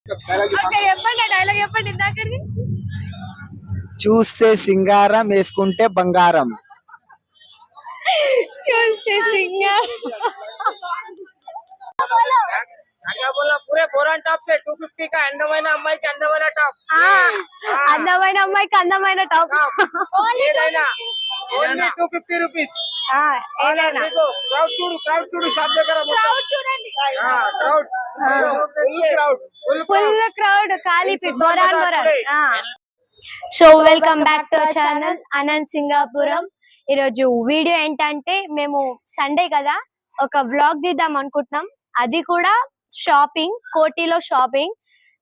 Dialogue చెప్పండి ఇందాకది. చూస్తే సింగారం వేసుకుంటే బంగారం. చూస్తే సింగారం. पूरे बोरान टॉप से 250 का అందమైన అమ్మాయికి అందమైన టాప్. అందమైన అమ్మాయికి అందమైన టాప్. ఏదైనా ఓన్లీ 250 రూపీస్. ఏదైనా క్రౌడ్ చూడు షాప్ దగ్గర క్రౌడ్ చూడండి. ఫుల్ క్రౌడ్ ఖాళీ boron. So welcome back to our channel Anant Singapuram. ఈరోజు వీడియో ఏంటంటే మేము సండే కదా ఒక వ్లాగ్ తీద్దాం అనుకుంటున్నాం. అది కూడా షాపింగ్, కోటిలో షాపింగ్.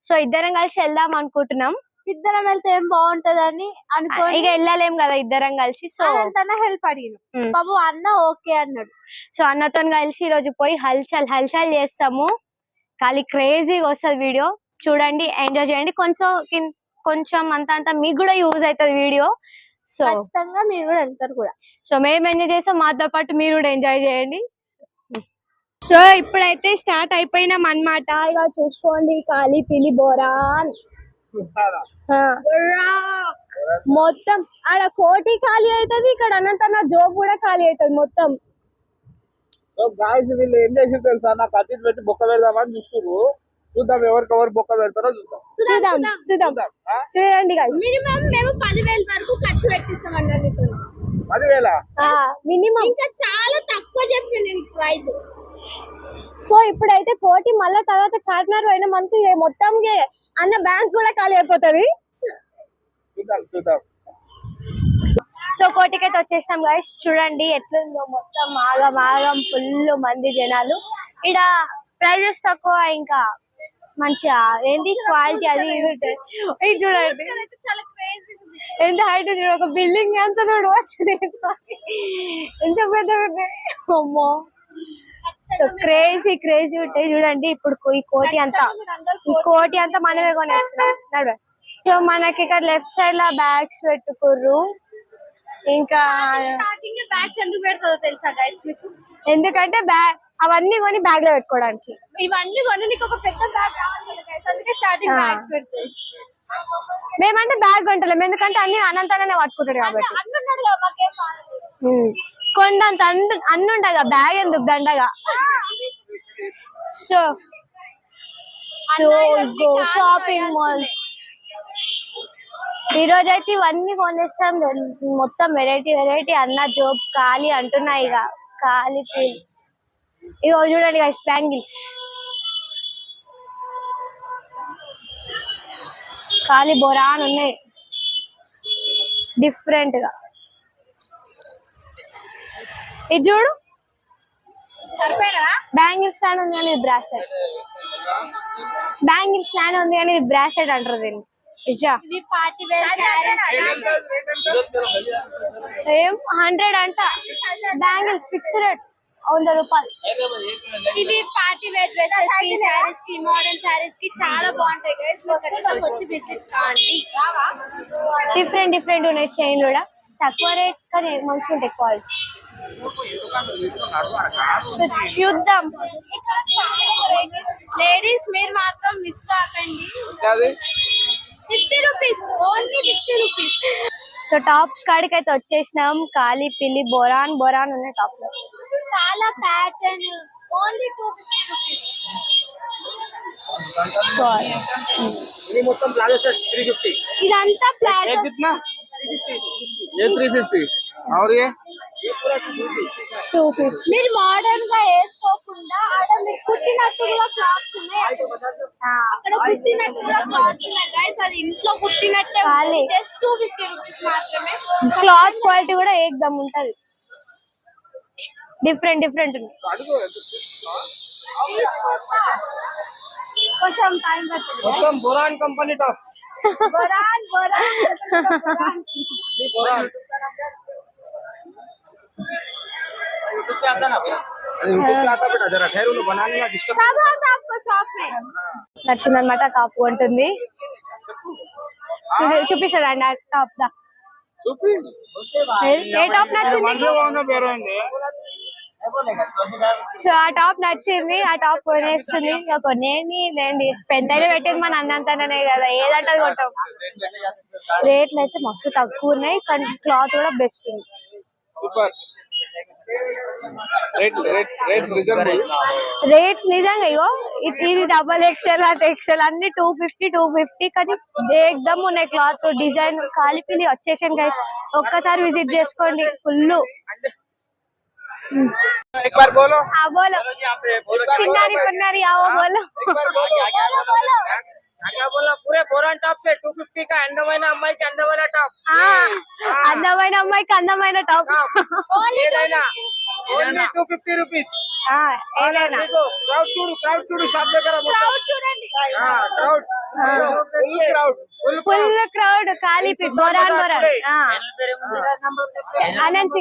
సో ఇద్దరం కలిసి వెళ్దాం అనుకుంటున్నాం. ఇద్దరం వెళ్తే ఏం బాగుంటదని అనుకోని ఇక వెళ్ళలేం కదా ఇద్దరం కలిసి. సో తన హెల్ప్ అడిగిన బాబు అన్న ఓకే అన్నాడు. సో అన్నతో కలిసి ఈ రోజు పోయి హల్చల్ చేస్తాము. ఖాళీ క్రేజీగా వస్తుంది వీడియో, చూడండి, ఎంజాయ్ చేయండి. కొంచెం అంత మీకు కూడా యూజ్ అవుతుంది వీడియో. సో ఖచ్చితంగా మీరు కూడా వెళ్తారు కూడా. సో మేము ఎంజాయ్ చేస్తాం, మాతో పాటు మీరు కూడా ఎంజాయ్ చేయండి. సో ఇప్పుడైతే స్టార్ట్ అయిపోయినాం అన్నమాట. ఇక చూసుకోండి ఖాళీ పిలి బోరాన్ మొత్తం. ఆడ కోటి ఖాళీ అవుతుంది, ఇక్కడ అనంతన్న జోబ్ కూడా ఖాళీ అవుతుంది మొత్తం. గాయస్ వీళ్ళు ఏం చేసి తెలుసా, నాకు అతిథి పెట్టి బొక్క పెడదామని చూస్తున్నారు. చూద్దాం ఎవరికెవరు బొక్క పెడతారో చూద్దాం చూడండి. మినిమం మేము 10,000 వరకు ఖర్చు పెట్టిస్తాం అన్నది. 10,000 మినిమం. ఇంకా చాలా తక్కువ చెప్పాను నేను ప్రైస్. సో ఇప్పుడైతే కోటి, మళ్ళా తర్వాత చార్మినార్ పోయిన మనకి మొత్తం అన్న బ్యాంక్ కూడా ఖాళీ అయిపోతుంది. చూద్దాం. సో కోటికైతే వచ్చేసాం గైస్. చూడండి ఎట్లుందో మొత్తం ఆగం ఫుల్ మంది జనాలు. ఇక్కడ ప్రైజెస్ తక్కువ, ఇంకా మంచిగా ఏంటి క్వాలిటీ అది ఇది చూడండి. చాలా క్రేజీ ఎంత హైట్ చూడ, ఒక బిల్డింగ్ ఎంత చూడు వచ్చింది, ఎంత పెద్ద అమ్మో. సో క్రేజీ ఉంటాయి చూడండి. ఇప్పుడు ఈ కోటి అంతా మనమే కొనేస్తున్నాం. సో మనకి ఇక్కడ లెఫ్ట్ సైడ్ లా బ్యాగ్స్ పెట్టుకుర్రు. ఇంకా బ్యాగ్స్ ఎందుకు పెడతారో తెలుసా గైస్ మీకు? ఎందుకంటే అవన్నీ కొని బ్యాగ్ లో పెట్టుకోవడానికి. ఇవన్నీ కొని నీకు ఒక పెద్ద బ్యాగ్ కావాలి గైస్, అందుకే స్టార్టింగ్ బ్యాగ్స్ పెడతాయి. మేమంటే బ్యాగ్ కొంటలేం, ఎందుకంటే అన్ని అనంతనే పట్టుకుంటాడు కాబట్టి. అన్నున్నాడు కదా మాకేం బాగాలేదు. కొండంత అన్నుండగా బ్యాగ్ ఎందుకు దండగా. సో షాపింగ్ మాల్స్ ఈ రోజు అయితే ఇవన్నీ కొనేస్తాం మొత్తం. వెరైటీ అన్న జోబ్ ఖాళీ అంటున్నాయి. ఇక ఖాళీ ఫీల్స్ ఇక చూడండి గైస్, బ్యాంగిల్స్ ఖాళీ బొరాన్ ఉన్నాయి డిఫరెంట్ గా. ఇది చూడు, బ్యాంగిల్ స్టాండ్ ఉంది కానీ బ్రాస్లెట్. బ్యాంగిల్ స్టాండ్ ఉంది కానీ బ్రాస్లెట్ అంటారు దీన్ని. పార్టీ వేర్ ఏం 100 అంట. బ్యాంగిల్స్ ఫిక్స్ రేట్ 100 రూపాయలు. ఇది పార్టీ వేర్ డ్రెస్సెస్ కి, సారీస్ కి, మోడర్న్ సారీస్ కి చాలా బాగుంటాయి గైస్. మీరు ఖచ్చితంగా వచ్చి విజిట్ కాండి. డిఫరెంట్ ఉన్నాయి. చైన్ కూడా తక్కువ రేట్ కానీ మంచిగా ఉంటాయి క్వాలిటీ. చూద్దాం. లేడీస్ మీరు మాత్రం మిస్ కాకండి. 50 rupees, only 50 rupees. So tops కాడికి అయితే వచ్చేసినాం. ఖాళీ పిల్లి బొరాన్ ఉన్నాయి టాప్ లో. చాలా ప్యాటర్న్, ఓన్లీ 250 రూపీస్. మొత్తం ప్లాజో సెట్ 350. ఇదంతా ప్లాజో. ये 350 और ये पूरा 250. మీరు మోడర్న్ గా వేసుకోకుండా ఆడ మీరు కుట్టినట్టు కూడా క్లాత్స్ ఉన్నాయి. అక్కడ కుట్టినట్టు కూడా క్లాత్స్ ఉన్నాయి గైస్. అది ఇంట్లో కుట్టినట్టే, జస్ట్ 250 రూపీస్ మాత్రమే. క్లాత్ క్వాలిటీ కూడా ఏకదమ్ ఉంటది. డిఫరెంట్ ఉంది. కొంచెం టైం పడుతుంది. మొత్తం boron company tops. Boron YouTube पे आता ना भैया, यूट्यूब पे आता बेटा, जरा ठहरो ना, बनाने में डिस्टर्ब. నచ్చిందనమాట. టాప్ ఉంటుంది, చూపిస్తాడండి ఆ టాప్ దా. ఏ టాప్ నచ్చింది? సో ఆ టాప్ నచ్చింది, ఆ టాప్ కొనేస్తుంది. ఇక కొనేది లేండి, పెద్దగా పెట్టేది మన అన్నంతనే కదా, ఏదంటే అది కొంటాం. రేట్లు అయితే మస్తు తక్కువ ఉన్నాయి, కానీ క్లాత్ కూడా బెస్ట్ ఉంది. సూపర్ రేట్స్ నిజంగా ఇగో ఇది డబల్ ఎక్సెల్ అంటే ఎక్సెల్ అన్ని 250 కానీ ఏకదమ్ ఉన్నాయి. క్లాత్ డిజైన్ కాలిపిలి వచ్చేసాను గైస్, ఒక్కసారి విజిట్ చేసుకోండి. ఫుల్ एक बार बोलो బోలో చిన్నారి పన్నారి ఆవో బోలో. क्या बोला पूरे बोरान टॉप से 250 का अंदమైన అమ్మాయికి అందమైన టాప్. అందమైన అమ్మాయికి అందమైన టాప్. ఏదైనా ఓన్లీ 250 రూపీస్. ఏదైనా క్రౌడ్ చూడు షాప్ దగ్గర క్రౌడ్ చూడండి ఫుల్ క్రౌడ్ కాలిపి బోరాన్ అనంత్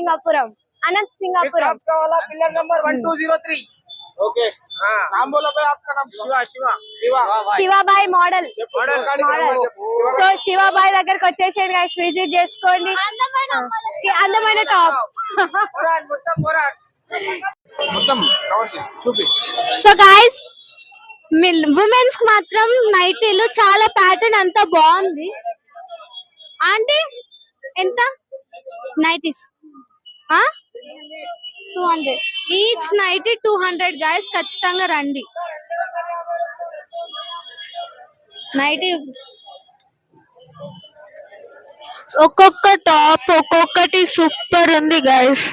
సింగాపురం वाला पिलर नंबर 1203. ओके नाम बोलो भाई आपका नाम. శివాబాయ్ మోడల్. मॉडल సో శివాబాయ్ దగ్గరకు వచ్చేసేయండి గైస్, విజిట్ చేసుకోండి. అందమైన టాప్. సో గైస్ ఉమెన్స్ కి మాత్రం నైటీలు చాలా ప్యాటర్న్ అంతా బాగుంది. అంటే ఎంత నైటీస్ 200 ఈచ్ నైటీ 200 గైస్, ఖచ్చితంగా రండి. నైటీ ఒక్కొక్క టాప్ ఒక్కొక్కటి సూపర్ ఉంది గైస్.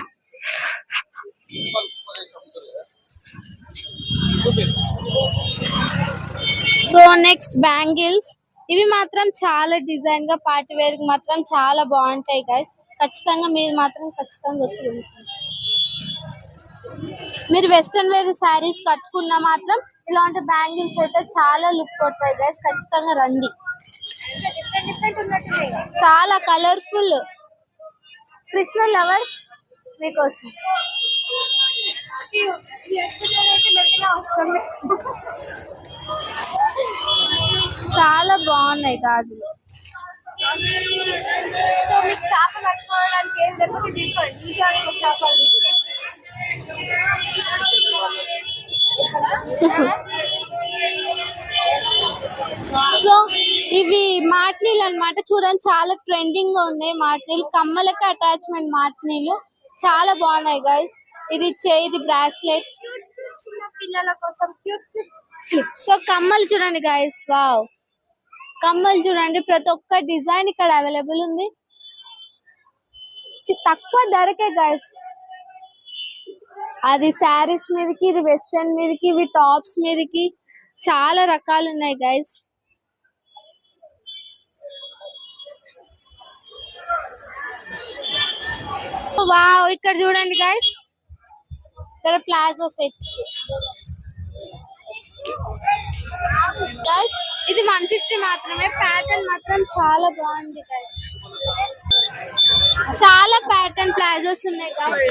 సో నెక్స్ట్ బ్యాంగిల్స్, ఇవి మాత్రం చాలా డిజైన్ గా పార్టీ వేర్ మాత్రం చాలా బాగుంటాయి గైస్. ఖచ్చితంగా మీరు మాత్రం ఖచ్చితంగా వచ్చి కొనుక్కోండి. మీరు వెస్ట్రన్ వేర్ శారీస్ కట్టుకున్నా మాత్రం ఇలాంటి బ్యాంగిల్స్ అయితే చాలా లుక్ కొడతాయి గైస్, ఖచ్చితంగా రండి. చాలా కలర్ఫుల్ కృష్ణ లవర్స్ మీకోసం. చాలా బాగున్నాయి గాజులు. సో మీకు చేపలు పట్టుకోవడానికి ఏం దొరికితే తీసుకోండి. ఇంకా చేపలు సో ఇవి మాట్నీలు అన్నమాట, చూడండి చాలా ట్రెండింగ్ గా ఉన్నాయి మాట్నీలు. కమ్మలకి అటాచ్మెంట్ మాట్నీలు చాలా బాగున్నాయి గైస్. ఇది చేయి బ్రాస్లెట్ పిల్లల కోసం సో కమ్మలు చూడండి గైస్, వావ్ కమ్మలు చూడండి, ప్రతి ఒక్క డిజైన్ ఇక్కడ అవైలబుల్ ఉంది. తక్కువ ధరకే గైస్. అది శారీస్ మీదకి, ఇది వెస్టర్న్ మీదకి, ఇవి టాప్స్ మీదకి చాలా రకాలు ఉన్నాయి గైస్. వావ్ ఇక్కడ చూడండి గైస్, ఇక్కడ ప్లాజో సెట్స్ గైస్. ఇది 150 మాత్రమే. ప్యాటర్న్ మాత్రం చాలా బాగుంది గైస్, చాలా ప్యాటర్న్ ప్లాజోస్ ఉన్నాయి గైస్.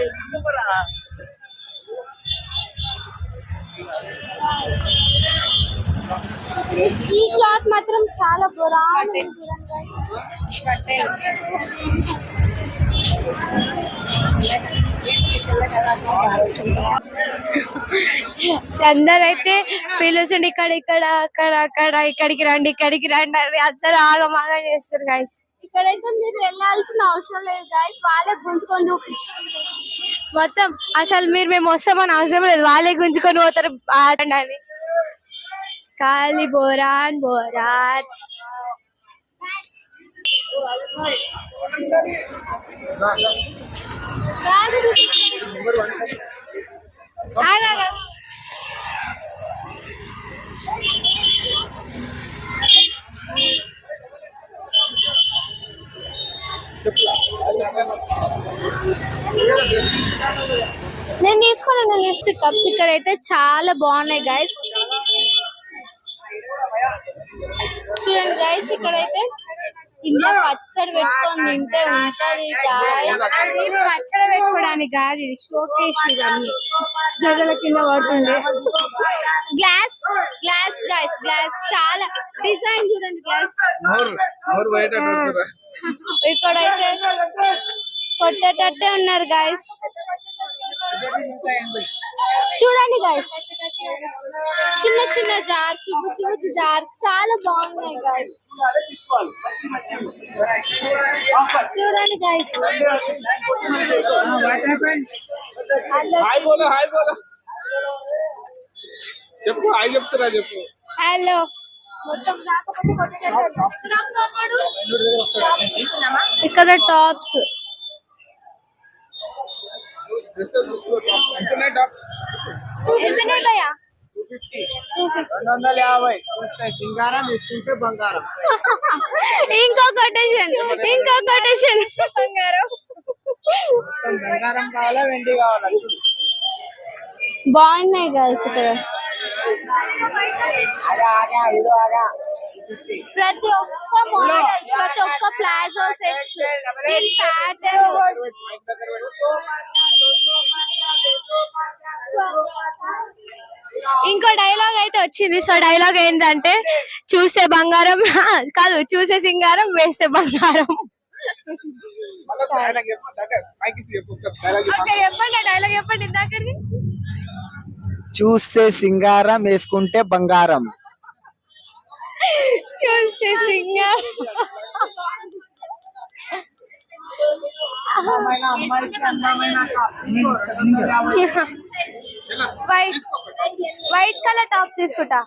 ఈ క్లాత్ మాత్రం చాలా బాగుంది. అందరు అయితే పిలుచుండి ఇక్కడ ఇక్కడ అక్కడ అక్కడ ఇక్కడికి రండి ఇక్కడికి రండి అని అందరు ఆగమాగా చేస్తారు గైస్. ఇక్కడైతే మీరు వెళ్ళాల్సిన అవసరం లేదు గైస్, వాళ్ళే గుంజుకొని చూపిస్తారు మొత్తం. అసలు మేము వస్తామని అవసరం లేదు, వాళ్ళే గుంజుకొని పోతారు ఆడండి. ఖాళీ బోరాన్ బోరాన్. నేను తీసుకోలేదు. నెక్స్ట్ కప్స్ ఇక్కడ అయితే చాలా బాగున్నాయి గైస్. చూడండి గైస్, ఇక్కడైతే ఇంట్లో పచ్చడి పెట్టుకొని తింటే ఉంటది అది పచ్చడి పెట్టుకోవడానికి కాదు, ఇది షోకేస్. ఇవన్నీ జగల కింద పడుతుంది. గ్లాస్ గ్లాస్ గైస్, గ్లాస్ చాలా డిజైన్ చూడండి గ్లాస్. ఇక్కడైతే కొట్టేటట్టే ఉన్నారు గైస్. చూడండి గైస్, చిన్న చిన్న జార్స్, బుద్ధి బుద్ధి జార్స్ చాలా బాగున్నాయి గైస్. చూడండి గైస్, హాయ్ బోలో చెప్పు, హాయ్ చెప్తున్నా చెప్పు. హలో ఇక్కడ టాప్స్ ఎంతనయ్యా? 250 చూస్తే సింగారం వేసుకుంటే బంగారం. ఇంకో కొటేషన్ బంగారం బంగారం కావాలా వెండి కావాలా చూడు. బాగున్నాయి గైస్. ఇక్కడ ప్రతి ఒక్క మోడల్, ప్రతి ఒక్క ప్లాజో సెట్స్, ఇంకో డైలాగ్ అయితే వచ్చింది. సో డైలాగ్ ఏంటంటే చూస్తే బంగారం కాదు, చూసే సింగారం వేస్తే బంగారం. చెప్పండి డైలాగ్ చెప్పండి ఇందాకది. చూస్తే సింగారం వేసుకుంటే బంగారం. చూస్తే సింగారం వైట్ కలర్ టాప్ తీసుకుంటా.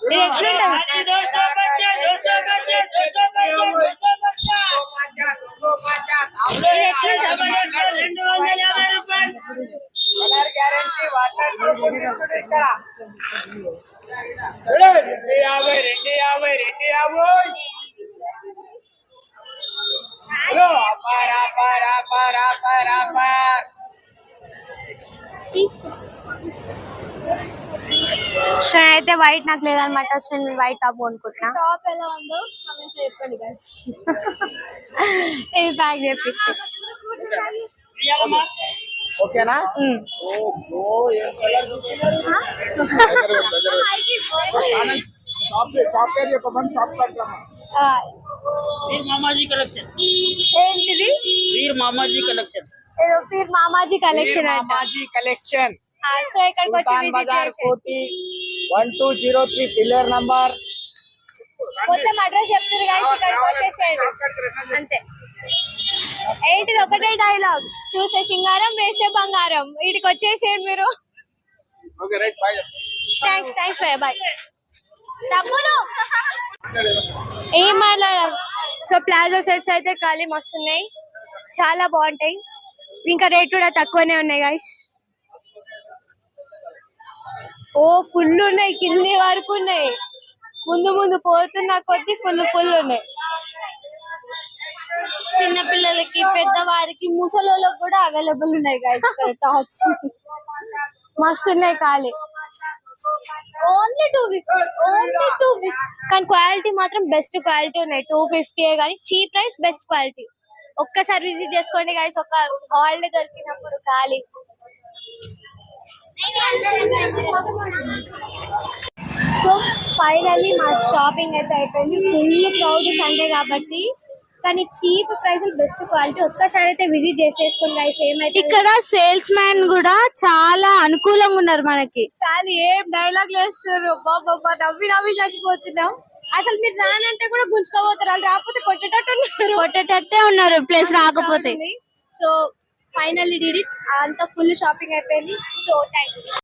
ఇది ఎట్లుంటది? ఇది ఎట్లుంటది? సో అయితే వైట్ నాకు లేదనమాట. సో నేను వైట్ టాప్ కొనుక్కుంటున్నా. టాప్ ఎలా ఉందో కామెంట్ చెప్పండి గైస్. ఇది బ్యాగ్ చేపించేసి ఓకేనా? సాఫ్ట్వేర్ చెప్పమని షాప్ కట్టమ్మా. मामाजी कलेक्शन, ఏంటిది? वीर मामाजी कलेक्शन. ఏదో పీర్ మామాజీ కలెక్షన్ అంట. మాజీ కలెక్షన్ సో ఇక్కడికి వచ్చి సుల్తాన్ విజిట్ బజార్ చేసి కోటి 1203 పిల్లర్ నంబర్. మొత్తం అడ్రస్ చెప్తారు guys. ఇక్కడికి వచ్చేసేయండి అంతే. ఏంటిది ఒకటే డైలాగ్, చూసే సింగారం వేస్తే బంగారం. వీటికి వచ్చేసేయండి మీరు. Okay right, bye. Thanks bye. డబ్బులు ఏం మాట్లాడారు. సో ప్లాజో సెట్స్ అయితే ఖాళీ మస్తు ఉన్నాయి, చాలా బాగుంటాయి. ఇంకా రేట్ కూడా తక్కువనే ఉన్నాయి గైస్. ఓ ఫుల్ ఉన్నాయి, కింది వరకు ఉన్నాయి. ముందు పోతున్న కొద్ది ఫుల్ ఉన్నాయి. చిన్న పిల్లలకి, పెద్దవారికి, ముసలోళ్ళకి కూడా అవైలబుల్ ఉన్నాయి గైస్ ఇక్కడ టాప్స్. మస్తు ఉన్నాయి ఖాళీ. ఓన్లీ 250. కానీ క్వాలిటీ మాత్రం బెస్ట్ క్వాలిటీ ఉన్నాయి. 250 కానీ చీప్ ప్రైస్, బెస్ట్ క్వాలిటీ. ఒక్కసారి విజిట్ చేసుకోండి గైస్, ఒక హాలిడే దొరికినప్పుడు ఖాళీ. సో ఫైనల్లీ మా షాపింగ్ అయితే అయిపోయింది. ఫుల్ క్రౌడ్ సండే కాబట్టి, కానీ చీప్ ప్రైస్, బెస్ట్ క్వాలిటీ. ఒక్కసారి అయితే విజిట్ చేసేసుకోండి గైస్. ఏమైతే ఇక్కడ సేల్స్ మ్యాన్ కూడా చాలా అనుకూలంగా ఉన్నారు మనకి. ఖాళీ ఏం డైలాగ్ వేస్తారు, బాబా నవ్వి చచ్చిపోతున్నాం. అసలు మీరు రానంటే కూడా గుంజుకోబోతారు, వాళ్ళు రాకపోతే కొట్టేటట్టే ఉన్నారు ప్లేస్ రాకపోతే. So finally did it. అంతా ఫుల్ షాపింగ్ అయిపోయింది. So thanks.